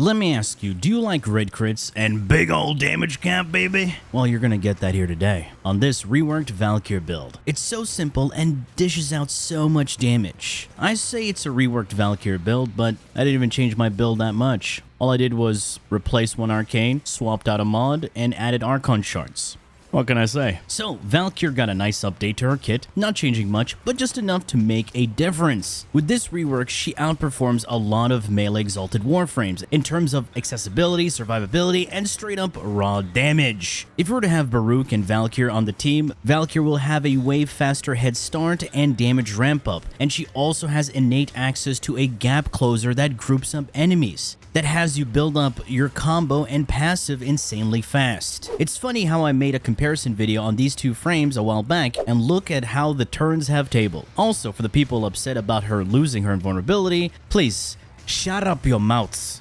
Let me ask you, do you like red crits and big old damage cap, baby? Well, you're gonna get that here today on this reworked Valkyr build. It's so simple and dishes out so much damage. I say it's a reworked Valkyr build, but I didn't even change my build that much. All I did was replace one arcane, swapped out a mod, and added Archon Shards. What can I say? So, Valkyr got a nice update to her kit, not changing much, but just enough to make a difference. With this rework, she outperforms a lot of melee exalted Warframes in terms of accessibility, survivability, and straight up raw damage. If you were to have Baruch and Valkyr on the team, Valkyr will have a way faster head start and damage ramp up, and she also has innate access to a gap closer that groups up enemies, that has you build up your combo and passive insanely fast. It's funny how I made a comparison video on these two frames a while back, and look at how the turns have tabled. Also, for the people upset about her losing her invulnerability, please, shut up your mouths.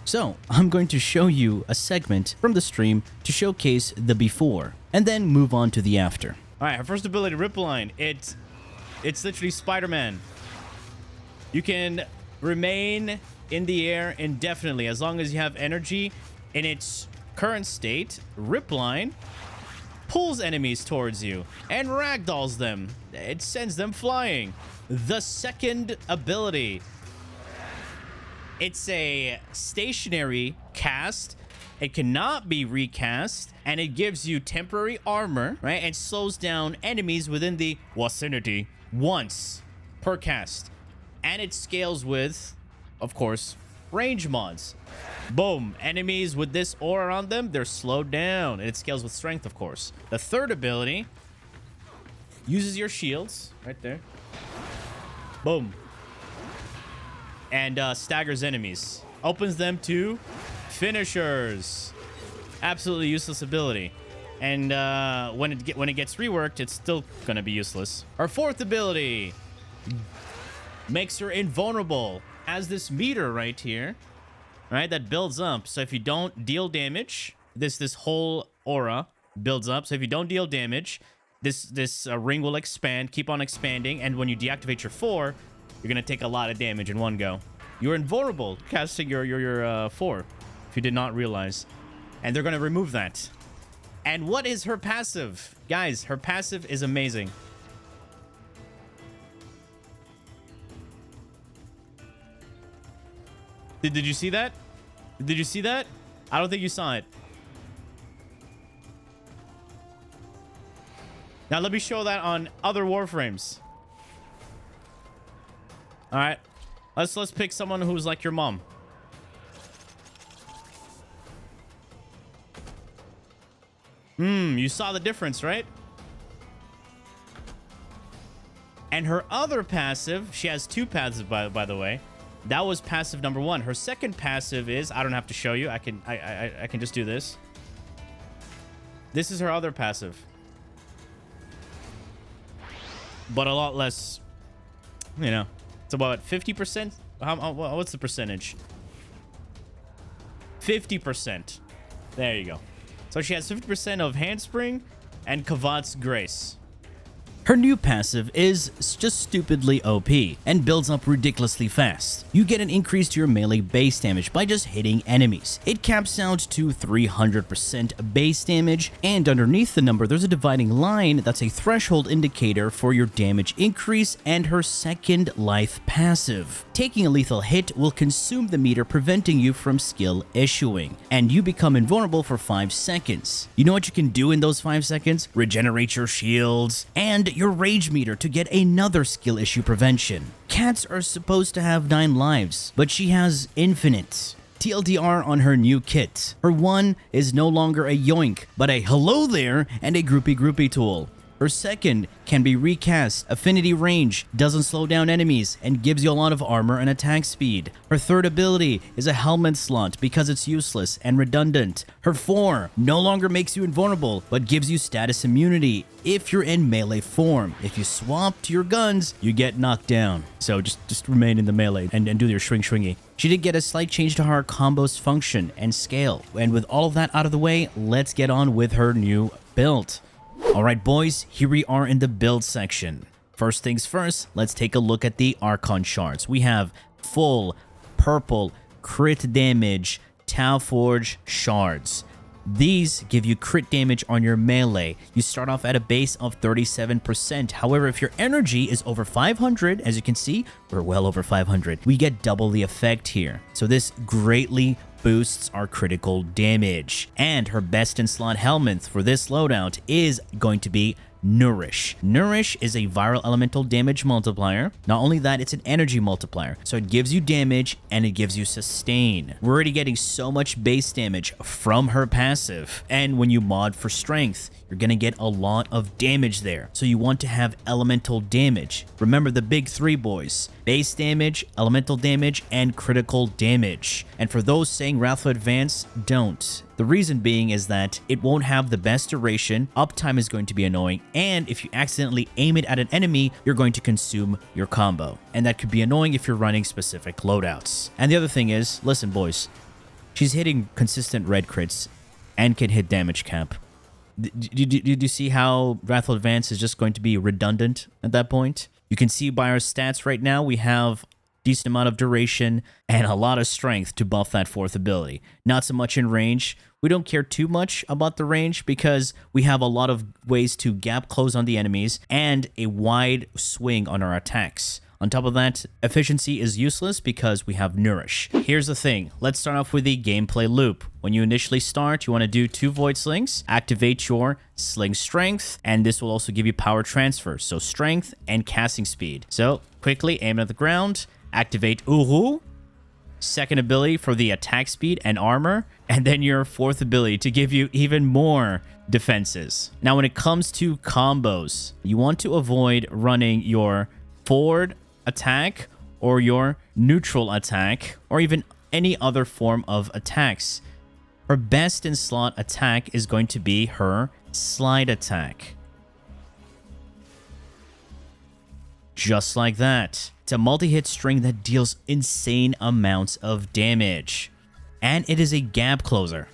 So, I'm going to show you a segment from the stream to showcase the before, and then move on to the after. Alright, her first ability, Ripline, it's literally Spider-Man. You can remain in the air indefinitely as long as you have energy. In its current state, Ripline pulls enemies towards you and ragdolls them. It sends them flying. The second ability, it's a stationary cast. It cannot be recast, and it gives you temporary armor, right? And slows down enemies within the vicinity once per cast. And it scales with, of course, range mods. Boom. Enemies with this aura on them, they're slowed down. And it scales with strength, of course. The third ability uses your shields right there. Boom. And staggers enemies. Opens them to finishers. Absolutely useless ability. And when it gets reworked, it's still going to be useless. Our fourth ability makes her invulnerable. Has this meter right here, right, that builds up. So if you don't deal damage, this whole aura builds up. So if you don't deal damage, this ring will expand, keep on expanding, and when you deactivate your 4, you're gonna take a lot of damage in one go. You're invulnerable casting your 4, if you did not realize, and they're gonna remove that. And what is her passive, guys? Her passive is amazing. Did you see that? Did you see that? I don't think you saw it. Now let me show that on other Warframes. All right, let's pick someone who's like your mom. You saw the difference, right? And her other passive, she has 2 passives by the way. That was passive number 1. Her second passive is, I don't have to show you. I can just do this. This is her other passive. But a lot less, you know. It's about 50%. What's the percentage? 50%. There you go. So she has 50% of Handspring and Kavat's Grace. Her new passive is just stupidly OP and builds up ridiculously fast. You get an increase to your melee base damage by just hitting enemies. It caps out to 300% base damage, and underneath the number there's a dividing line that's a threshold indicator for your damage increase and her second life passive. Taking a lethal hit will consume the meter, preventing you from skill issuing, and you become invulnerable for 5 seconds. You know what you can do in those 5 seconds? Regenerate your shields and your rage meter to get another skill issue prevention. Cats are supposed to have 9 lives, but she has infinite. TLDR on her new kit. Her 1 is no longer a yoink, but a hello there and a groupie tool. Her second can be recast, affinity range, doesn't slow down enemies, and gives you a lot of armor and attack speed. Her third ability is a Helminth slot because it's useless and redundant. Her 4 no longer makes you invulnerable, but gives you status immunity if you're in melee form. If you swap to your guns, you get knocked down. So just remain in the melee and do your swingy. She did get a slight change to her combo's function and scale. And with all of that out of the way, let's get on with her new build. Alright boys, here we are in the build section. First things first, let's take a look at the Archon Shards. We have full purple crit damage Forge Shards. These give you crit damage on your melee. You start off at a base of 37%. However, if your energy is over 500, as you can see, we're well over 500, we get double the effect here. So this greatly boosts our critical damage. And her best in slot Helminth for this loadout is going to be Nourish. Nourish is a viral elemental damage multiplier. Not only that, it's an energy multiplier. So it gives you damage and it gives you sustain. We're already getting so much base damage from her passive. And when you mod for strength, you're going to get a lot of damage there. So you want to have elemental damage. Remember the big three, boys: base damage, elemental damage, and critical damage. And for those saying Wrathful Advance, don't. The reason being is that it won't have the best duration, uptime is going to be annoying, and if you accidentally aim it at an enemy, you're going to consume your combo. And that could be annoying if you're running specific loadouts. And the other thing is, listen boys, she's hitting consistent red crits and can hit damage cap. Did you see how Wrathful Advance is just going to be redundant at that point? You can see by our stats right now, we have decent amount of duration and a lot of strength to buff that fourth ability. Not so much in range. We don't care too much about the range because we have a lot of ways to gap close on the enemies and a wide swing on our attacks. On top of that, efficiency is useless because we have Nourish. Here's the thing. Let's start off with the gameplay loop. When you initially start, you want to do 2 Void Slings, activate your Sling Strength, and this will also give you power transfer, so strength and casting speed. So quickly aim at the ground, activate Uru, second ability for the attack speed and armor, and then your fourth ability to give you even more defenses. Now, when it comes to combos, you want to avoid running your forward attack or your neutral attack or even any other form of attacks. Her best in slot attack is going to be her slide attack. Just like that. It's a multi-hit string that deals insane amounts of damage. And it is a gap closer.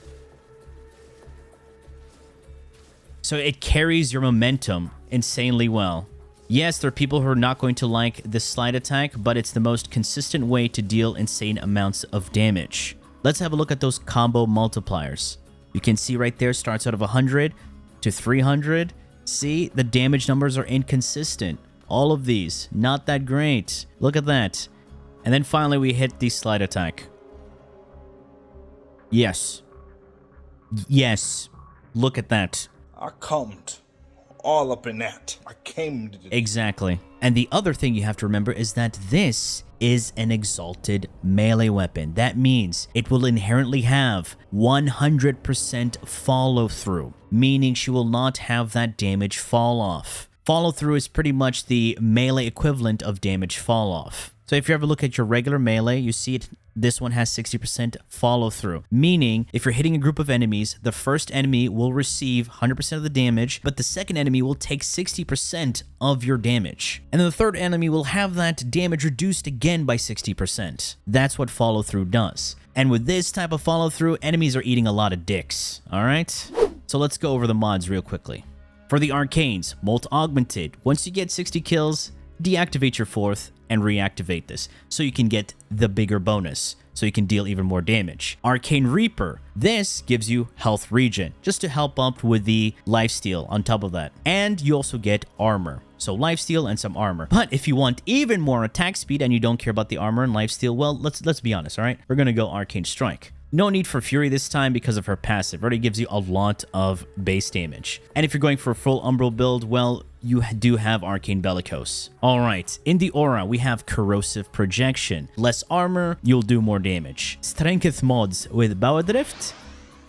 So it carries your momentum insanely well. Yes, there are people who are not going to like this slide attack, but it's the most consistent way to deal insane amounts of damage. Let's have a look at those combo multipliers. You can see right there, starts out of 100 to 300. See, the damage numbers are inconsistent. All of these, not that great. Look at that. And then finally we hit the slide attack. Yes. Yes. Look at that. I cummed all up in that. I came to Exactly. And the other thing you have to remember is that this is an exalted melee weapon. That means it will inherently have 100% follow through, meaning she will not have that damage fall off. Follow through is pretty much the melee equivalent of damage fall off. So if you ever look at your regular melee, you see it. This one has 60% follow through, meaning if you're hitting a group of enemies, the first enemy will receive 100% of the damage, but the second enemy will take 60% of your damage. And then the third enemy will have that damage reduced again by 60%. That's what follow through does. And with this type of follow through, enemies are eating a lot of dicks. All right. So let's go over the mods real quickly. For the Arcanes, Molt Augmented. Once you get 60 kills, deactivate your fourth and reactivate this so you can get the bigger bonus, so you can deal even more damage. Arcane Reaper. This gives you health regen, just to help up with the lifesteal on top of that. And you also get armor. So lifesteal and some armor. But if you want even more attack speed and you don't care about the armor and lifesteal, well, let's be honest, all right? We're going to go Arcane Strike. No need for Fury this time because of her passive. It already gives you a lot of base damage. And if you're going for a full Umbral build, well, you do have Arcane Bellicose. Alright, in the aura, we have Corrosive Projection. Less armor, you'll do more damage. Strength mods with Bowdrift,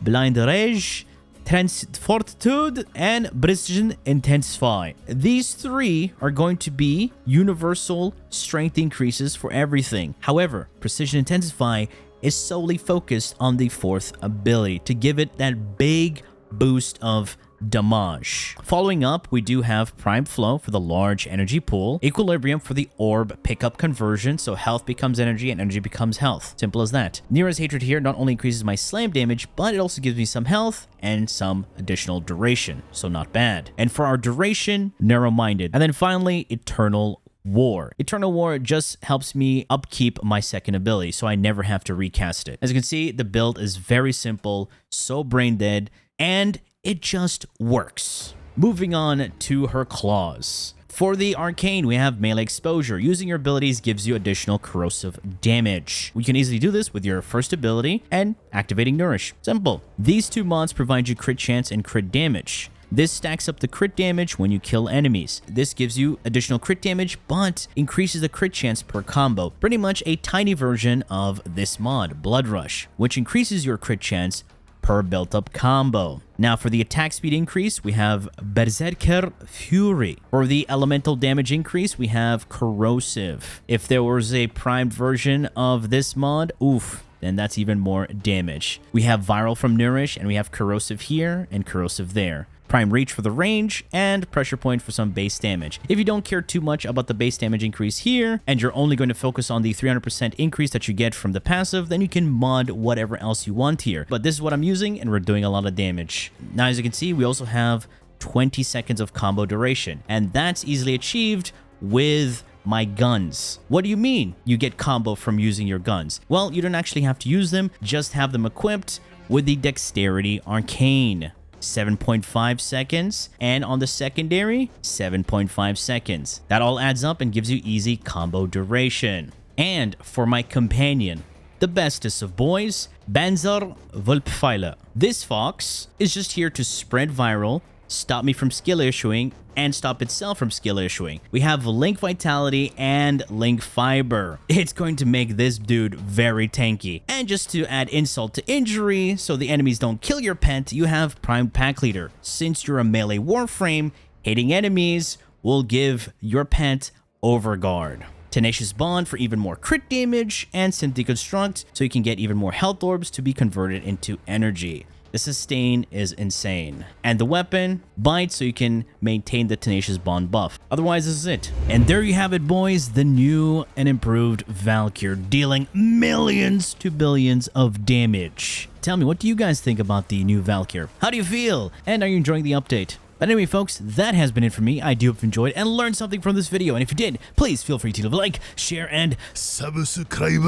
Blind Rage, Fortitude, and Precision Intensify. These three are going to be universal strength increases for everything. However, Precision Intensify is solely focused on the fourth ability to give it that big boost of damage. Following up, we do have Prime Flow for the large energy pool, Equilibrium for the orb pickup conversion, so health becomes energy and energy becomes health. Simple as that. Nero's Hatred here not only increases my slam damage, but it also gives me some health and some additional duration, so not bad. And for our duration, Narrow-Minded. And then finally, Eternal War. Eternal War just helps me upkeep my second ability, so I never have to recast it. As you can see, the build is very simple, so brain dead, and it just works. Moving on to her claws. For the Arcane, we have melee exposure. Using your abilities gives you additional corrosive damage. You can easily do this with your first ability and activating Nourish. Simple. These two mods provide you crit chance and crit damage. This stacks up the crit damage when you kill enemies. This gives you additional crit damage, but increases the crit chance per combo. Pretty much a tiny version of this mod, Blood Rush, which increases your crit chance per built-up combo. Now, for the attack speed increase, we have Berserker Fury. For the elemental damage increase, we have Corrosive. If there was a primed version of this mod, oof, then that's even more damage. We have Viral from Nourish, and we have Corrosive here and Corrosive there. Prime Reach for the range, and Pressure Point for some base damage. If you don't care too much about the base damage increase here, and you're only going to focus on the 300% increase that you get from the passive, then you can mod whatever else you want here. But this is what I'm using, and we're doing a lot of damage. Now, as you can see, we also have 20 seconds of combo duration, and that's easily achieved with my guns. What do you mean you get combo from using your guns? Well, you don't actually have to use them, just have them equipped with the Dexterity Arcane. 7.5 seconds, and on the secondary, 7.5 seconds. That all adds up and gives you easy combo duration. And for my companion, the bestest of boys, Banzer Vulpfeiler. This fox is just here to spread viral, stop me from skill issuing, and stop itself from skill issuing. We have Link Vitality and Link Fiber. It's going to make this dude very tanky. And just to add insult to injury, so the enemies don't kill your pet, you have Prime Pack Leader. Since you're a melee Warframe, hitting enemies will give your pet Overguard. Tenacious Bond for even more crit damage, and Synth Deconstruct so you can get even more health orbs to be converted into energy. The sustain is insane. And the weapon, Bite, so you can maintain the Tenacious Bond buff. Otherwise, this is it. And there you have it, boys. The new and improved Valkyr, dealing millions to billions of damage. Tell me, what do you guys think about the new Valkyr? How do you feel? And are you enjoying the update? But anyway, folks, that has been it for me. I do hope you enjoyed and learned something from this video. And if you did, please feel free to leave a like, share, and subscribe.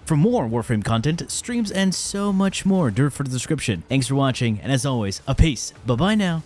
For more Warframe content, streams, and so much more, do refer to the description. Thanks for watching, and as always, a peace. Bye-bye now.